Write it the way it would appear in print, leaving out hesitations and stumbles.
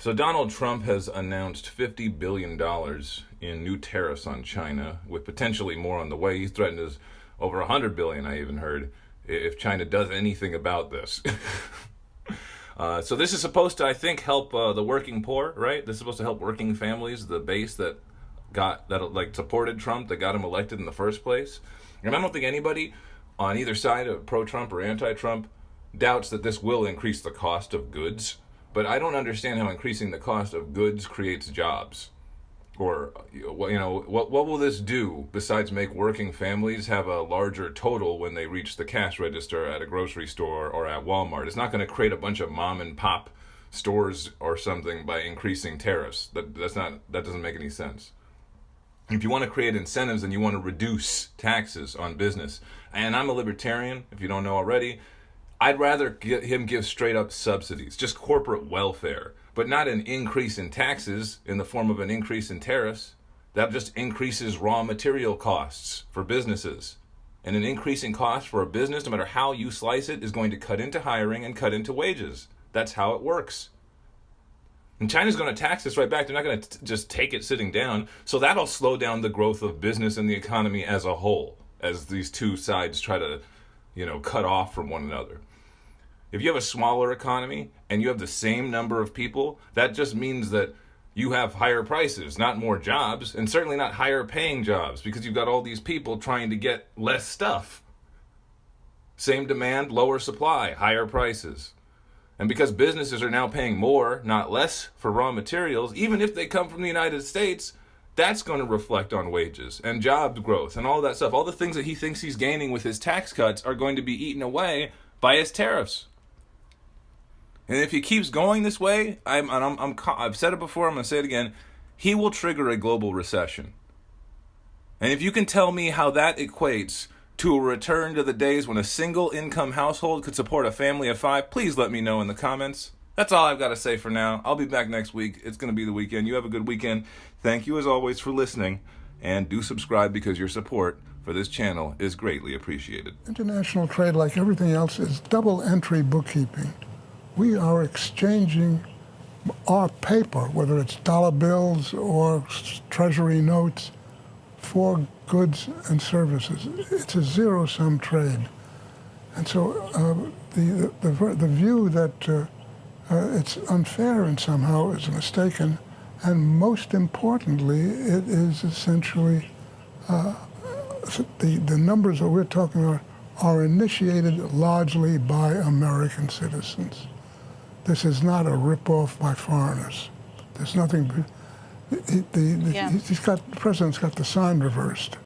So Donald Trump has announced $50 billion in new tariffs on China, with potentially more on the way. He's threatened us over $100 billion, I even heard, if China does anything about this. So this is supposed to, I think, help the working poor, right? This is supposed to help working families, the base that supported Trump, that got him elected in the first place. And I don't think anybody on either side of pro-Trump or anti-Trump doubts that this will increase the cost of goods. But I don't understand how increasing the cost of goods creates jobs. Or, what will this do besides make working families have a larger total when they reach the cash register at a grocery store or at Walmart? It's not going to create a bunch of mom and pop stores or something by increasing tariffs. That doesn't make any sense. If you want to create incentives and you want to reduce taxes on business, and I'm a libertarian, if you don't know already, I'd rather him give straight up subsidies, just corporate welfare, but not an increase in taxes in the form of an increase in tariffs. That just increases raw material costs for businesses. And an increase in cost for a business, no matter how you slice it, is going to cut into hiring and cut into wages. That's how it works. And China's going to tax this right back. They're not going to just take it sitting down. So that'll slow down the growth of business and the economy as a whole, as these two sides try to, cut off from one another. If you have a smaller economy and you have the same number of people, that just means that you have higher prices, not more jobs, and certainly not higher paying jobs, because you've got all these people trying to get less stuff. Same demand, lower supply, higher prices. And because businesses are now paying more, not less, for raw materials, even if they come from the United States, that's going to reflect on wages and job growth and all that stuff. All the things that he thinks he's gaining with his tax cuts are going to be eaten away by his tariffs. And if he keeps going this way, I've said it before, I'm going to say it again, he will trigger a global recession. And if you can tell me how that equates to a return to the days when a single income household could support a family of 5, please let me know in the comments. That's all I've got to say for now. I'll be back next week. It's going to be the weekend. You have a good weekend. Thank you as always for listening. And do subscribe, because your support for this channel is greatly appreciated. International trade, like everything else, is double entry bookkeeping. We are exchanging our paper, whether it's dollar bills or treasury notes, for goods and services. It's a zero-sum trade. And so the view that it's unfair and somehow is mistaken. And most importantly, it is essentially the numbers that we're talking about are initiated largely by American citizens. This is not a rip-off by foreigners. There's nothing. The president's got the sign reversed.